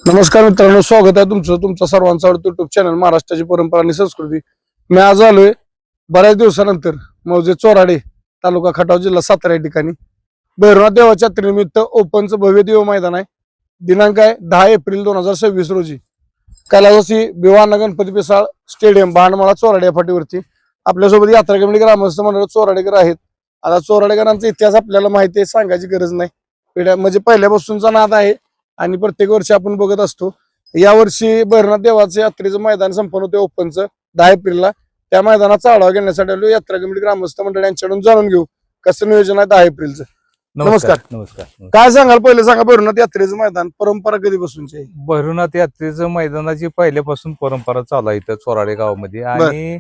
नमस्कार मित्रांनो, स्वागत आहे तुमचा सर्वांचा आवडतं युट्यूब चॅनल महाराष्ट्राची परंपरा आणि संस्कृती. मी आज आलोय बऱ्याच दिवसानंतर मौजे चोराडे तालुका खटाव जिल्हा सातारा या ठिकाणी भैरवनाथ देवाच्या यात्रेनिमित्त ओपनचं भव्य देव मैदान आहे. दिनांक आहे 10 एप्रिल 2026 रोजी कैलासवासी भिवाना गणपती पिसाळ स्टेडियम भांडमाळा चोराडे या फाटीवरती. आपल्यासोबत यात्रा कमिटी ग्रामस्थ मंडळ चोराडेकर आहेत. आता चोराडेकरांचा इतिहास आपल्याला माहिती आहे, सांगायची गरज नाही. पिढ्या म्हणजे पहिल्यापासूनचा नाद आहे आणि प्रत्येक वर्षी आपण बघत असतो. यावर्षी भैरवनाथ देवाचं यात्रेचं मैदान संपन्न होते ओपनचं 10 एप्रिलला. त्या मैदानाचा आढावा घेण्यासाठी आलो. यात्रा कमिटी ग्रामस्थ मंडळ यांच्याकडून जाणून घेऊ कसं नियोजन आहे 10 एप्रिलचं. नमस्कार. नमस्कार. काय सांगाल, पहिले सांगा भैरवनाथ यात्रेचं मैदान परंपरा कधीपासूनची आहे? भैरवनाथ यात्रेचं मैदानाची पहिल्यापासून परंपरा चालू आहे इथं चोराडे गावामध्ये. आणि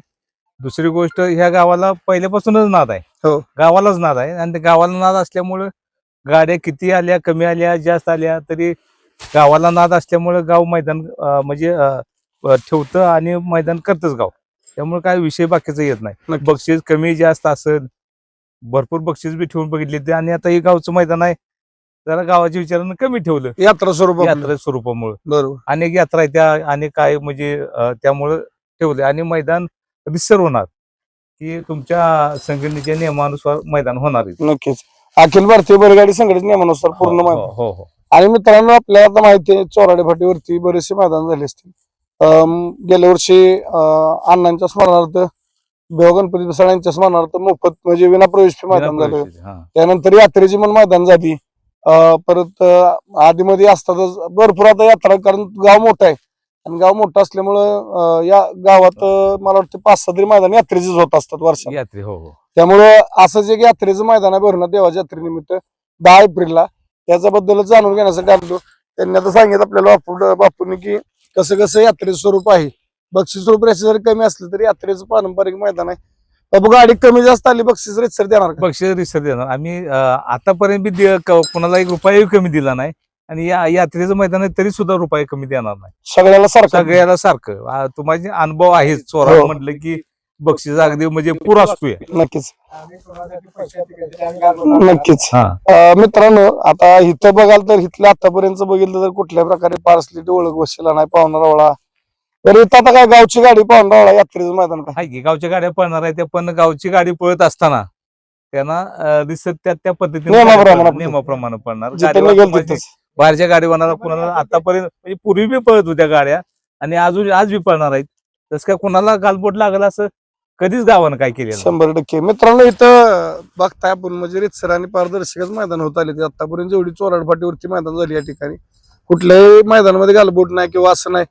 दुसरी गोष्ट, ह्या गावाला पहिल्यापासूनच नाद आहे. हो. गावालाच नाद आहे आणि गावाला नाद असल्यामुळं गाड्या किती आल्या, कमी आल्या, जास्त आल्या तरी गावाला नाद असल्यामुळे गाव मैदान ठेवतं आणि मैदान करतच गाव. त्यामुळे काय विषय बाकीचा येत नाही. नक्कीच. बक्षीस कमी जास्त असेल, भरपूर बक्षीस बी ठेवून बघितले ते. आणि आता हे गावचं मैदान आहे, जरा गावाच्या विचारानं कमी ठेवलं यात्रा स्वरूप यात्रा स्वरूपामुळे. बरोबर. अनेक यात्रा आहेत त्या, आणि काय म्हणजे त्यामुळं ठेवले. आणि मैदान रिसर होणार की तुमच्या संघटनेच्या नियमानुसार मैदान होणार आहे. नक्कीच. अखिल भारतीय बैलगाडी संघटनेच्या नियमानुसार पूर्ण हो, मैदान. हो, हो. आणि मित्रांनो, आपल्याला आता माहिती आहे चोराडे फाटीवरती बरेचसे मैदान झाले असतील. गेल्या वर्षी अण्णांच्या स्मरणार्थ भिवा गणपती पिसाळ यांच्या स्मरणार्थ मोफत म्हणजे विना प्रवेश मैदान झालं. हा. त्यानंतर यात्रेची पण मैदान झाली. परत आधीमध्ये असतातच भरपूर आता यात्रा, कारण गाव मोठं आहे आणि गाव मोठं असल्यामुळं या गावात मला वाटतं 5-6 तरी मैदान यात्रेचीच होत असतात वर्षात. यात्रे. हो, हो. त्यामुळं असंच एक यात्रेचं मैदान आहे भैरवनाथ देवाच्या यात्रेनिमित्त 10 एप्रिलला. त्याच्याबद्दलच जाणून घेण्यासाठी आलो. त्यांनी आता सांगितलं आपल्याला बापूंनी की कसं कसं यात्रेचं स्वरूप आहे. बक्षीस स्वरूप रेषे जरी कमी असलं तरी यात्रेचं पारंपरिक मैदान आहे. बाबू, गाडी कमी जास्त आली बक्षीस रेसर देणार का? बक्षीस रिसर देणार आम्ही. आतापर्यंत बी कोणाला 1 रुपया कमी दिला नाही. आणि या यात्रेचं मैदान आहे तरी सुद्धा रुपये कमी देणार नाही. सगळ्याला सारखं. सगळ्याला सारखं. तुम्हाला अनुभव आहे चोरा हो. म्हटलं की बक्षीस अगदी म्हणजे पुरा असतोय. नक्कीच नक्कीच. हा. मित्रांनो, आता इथं बघाल तर इथलं आतापर्यंत बघितलं तर कुठल्या प्रकारे पार्सलिटी ओळख बसला नाही पाहुणारावळा. तर इथं आता काय गावची गाडी पाहुणारावळा यात्रेचं मैदान काय? आहे की गावच्या गाड्या पळणार आहे त्या, पण गावची गाडी पळत असताना त्यांना रिसर त्या पद्धतीने नियमाप्रमाणे पळणार. जिथं गाडीवाला निघेल म्हणजे तिथंच. बाहेरच्या गाडीवाला कुणाला आतापर्यंत म्हणजे पूर्वी बी पळत होत्या गाड्या आणि अजून आज बी पळणार आहेत. तसं काय कुणाला गालबोट लागला असं कधीच गावानं काय केलेलं 100%. मित्रांनो, इथं बघताय आपण म्हणजे रितसर आणि पारदर्शकच मैदान होत आले. आतापर्यंत जेवढी चोराड फाटीवरती मैदान झाली या ठिकाणी कुठल्याही मैदानामध्ये गालबोट नाही किंवा असं नाही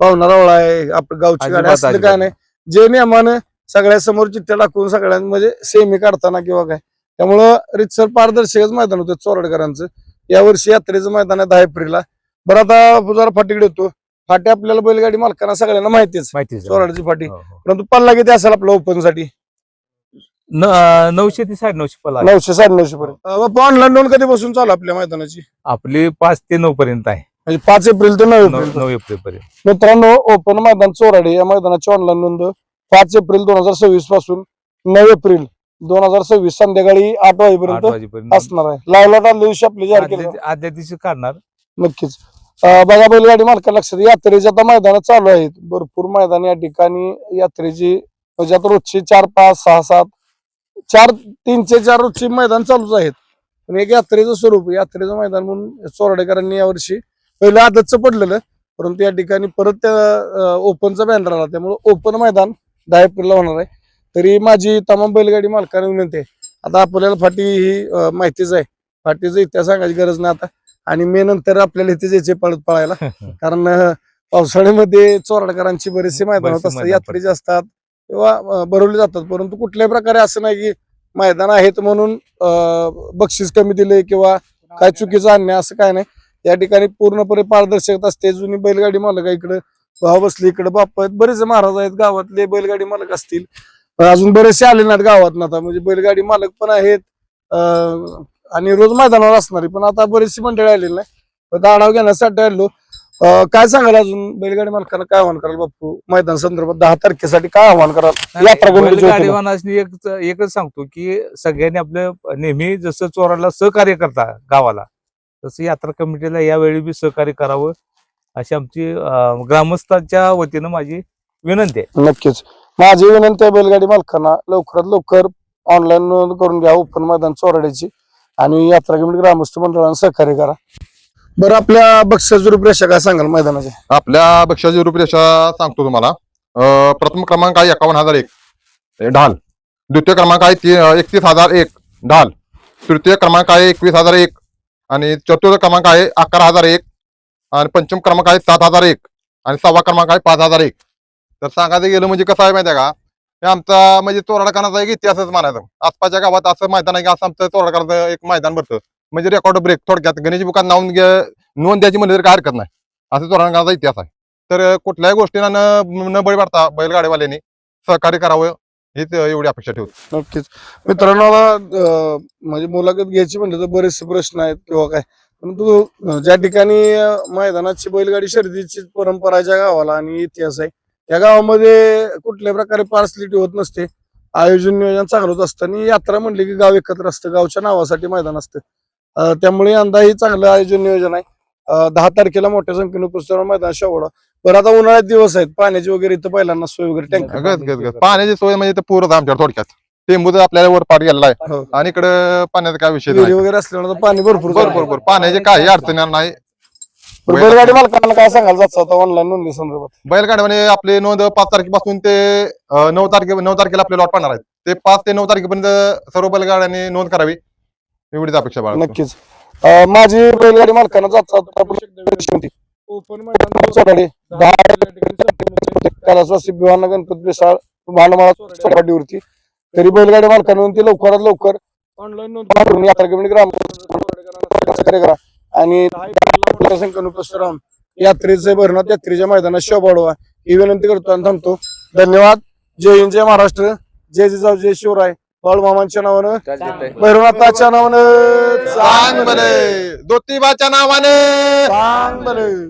पाहुणारावळा आहे आपलं गावची गाडी असलं काय नाही. जे नियमानं सगळ्या समोर चिठ्ठ्या टाकून सगळ्यांना म्हणजे सेमी काढताना किंवा काय, त्यामुळं रितसर पारदर्शकच मैदान होतं चोराडकरांचं. यावर्षी यात्रेचं मैदान आहे 10 एप्रिलला. बरं, आता जरा फाटीकडे होतो. फाटी आपल्याला बैलगाडी मालकांना सगळ्यांना माहितीच माहिती. चोराडची फाटी. परंतु पल्ला किती असेल आपला ओपन साठी? 900 ते 950 पल्ला. 900-950 पर्यंत. ऑनलाईन नोंद कधीपासून चालू आपल्या मैदानाची? आपली 5 ते 9 पर्यंत आहे. म्हणजे 5 एप्रिल ते 9 एप्रिल. 9 एप्रिल पर्यंत. मित्रांनो, ओपन मैदान चोराडे या मैदानाची ऑनलाईन नोंद 5 एप्रिल 2026 पासून 9 एप्रिल 2026 संध्याकाळी 8 8 वाजेपर्यंत वाजेपर्यंत असणार आहे. लावला आदल्या दिवशी आपली जाहीर केली. आदल्या दिवशी काढणार. नक्कीच. बघा, बैलगाडी मालकांना लक्षात, यात्रेची आता मैदान चालू आहेत. भरपूर मैदान या ठिकाणी यात्रेची म्हणजे आता रोजची 4, 5, 6, 7, 3-4 रोजची मैदान चालूच आहेत. पण एक यात्रेचं स्वरूप, यात्रेचं मैदान म्हणून चोराडेकरांनी यावर्षी पहिलं आदतचं पडलेलं, परंतु या ठिकाणी परत त्या ओपनचा बॅनर आला. त्यामुळे ओपन मैदान 10 एप्रिलला होणार आहे. तरी माझी तमाम बैलगाडी मालकांना विनंती आहे, आता आपल्याला फाटी ही माहितीच आहे, फाटीचा इतिहास सांगायची गरज नाही आता. आणि मे नंतर आपल्याला इथे जायचे पळायला, कारण पावसाळ्यामध्ये चोराडकरांची बरेचसे मैदान होत असतात, यात्रेचे असतात किंवा भरवले जातात. परंतु कुठल्याही प्रकारे असं नाही की मैदान आहेत म्हणून बक्षीस कमी दिले किंवा काय चुकीचं आणणे, असं काय नाही. या ठिकाणी पूर्णपणे पारदर्शकता असते. जुनी बैलगाडी मालक आहे, इकडे भाव बसले, इकडे बाप्पा आहेत, बरेचसे महाराज आहेत गावातले बैलगाडी मालक असतील. अजून बरेचसे आले नाहीत गावात आता, म्हणजे बैलगाडी मालक पण आहेत आणि रोज मैदानावर असणारी पण आता बरीचशी मंडळी आलेली नाही. आढावा घेण्यासाठी आलो. काय सांगाल अजून बैलगाडी मालकांना काय आव्हान कराल बापू मैदान संदर्भात 10 तारखेसाठी काय आव्हान कराल? बैलगाडीवानांनी एकच सांगतो की सगळ्यांनी आपलं नेहमी जसं चोराला सहकार्य करता गावाला, तसं यात्रा कमिटीला यावेळी बी सहकार्य करावं. अशी आमची ग्रामस्थांच्या वतीनं माझी विनंती आहे. नक्कीच माझी विनंती आहे बैलगाडी मालकांना लवकरात लवकर ऑनलाईन नोंद करून घ्या ओपन मैदान चोराड्याची आणि यात्रा कमिटी ग्रामस्थ मंडळानं सहकार्य करा. बरं आपल्या बक्षीस रूपरेषा काय सांगाल मैदानाचे? आपल्या बक्षाची रूपरेषा सांगतो तुम्हाला. प्रथम क्रमांक आहे 51,001 ढाल, द्वितीय क्रमांक आहे 31,001 ढाल, तृतीय क्रमांक आहे 21,001 आणि चतुर्थ क्रमांक आहे 11,001 आणि पंचम क्रमांक आहे 7,001 आणि सहावा क्रमांक आहे 5,001. तर सांगायचं गेलं म्हणजे कसं आहे माहिती आहे का, हे आमचा म्हणजे चोराडखानाचा एक इतिहासच म्हणायचा. आसपासच्या गावात असं मैदान आहे की असं आमचं चोराडखानाचं एक मैदान भरतं म्हणजे रेकॉर्ड ब्रेक. थोडक्यात गणेश बुकात नोंद द्यायची म्हणजे काय हरकत नाही, असं चोराडखानाचा इतिहास आहे. तर कुठल्याही गोष्टींना न बळी पडता बैलगाडीवाल्यांनी सहकार्य करावं हीच एवढी अपेक्षा ठेवतो. नक्कीच मित्रांनो आता म्हणजे मुलाखत घ्यायची म्हणलं तर बरेचसे प्रश्न आहेत किंवा काय, परंतु ज्या ठिकाणी मैदानाची बैलगाडी शर्यतीची परंपरा आहे ज्या गावाला आणि इतिहास आहे या गावामध्ये कुठल्याही प्रकारे पार्सलिटी होत नसते. आयोजन नियोजन चांगलं होत असतं आणि यात्रा म्हणली की गाव एकत्र असतं, गावच्या नावासाठी मैदान असतं. त्यामुळे यंदाही चांगलं आयोजन नियोजन आहे. 10 तारखेला मोठ्या संख्येने उपस्थित मैदान शेवडा. बरं आता उन्हाळ्यात दिवस आहेत, पाण्याची वगैरे इथं पहिल्यांदा सोय वगैरे टँकर पाण्याची सोय म्हणजे तर पूर्ण आमच्या थोडक्यात टेंबूच आपल्याला वर पाठ गेलेला आहे हो. आणि इकडे पाण्याचा काय विषय विहिरी नाही. वगैरे असल्यानं पाणी भरपूर बरोबर पाण्याची काही अडचण येणार नाही. बैलगाडी मालकांना काय सांगाल जायचं आता ऑनलाईन नोंदणी संदर्भात? बैलगाड्यामध्ये आपले नोंद 5 तारखेपासून ते 9 तारखेला आपले लॉट पडणार आहेत. ते 5 ते 9 तारखेपर्यंत सर्व बैलगाड्यांनी नोंद करावी एवढीच अपेक्षा बाळगतो. नक्कीच माझी बैलगाडी मालकांना जातात ओपन मैदान चोराडे 10 कैलासवासी भिवाना गणपती बेसाळ भानमाळा चोराडीवरती. तरी बैलगाडी मालकांना ती लवकरात लवकर ऑनलाईन नोंद करून यात्रा कमिटी ग्रामस्थांना करा आणि संख्येने उपस्थित राहून यात्रेचे भरणात यात्रेच्या मैदानात शोभा वाढवा ही विनंती करतो आणि थांबतो. धन्यवाद. जय हिंद, जय महाराष्ट्र, जय जिजाऊ, जय शिवराय. बाळूमामांच्या नावानं, भैरवनाथाच्या नावानं, सांग बरे, ज्योतिबाच्या नावाने सांग बरं.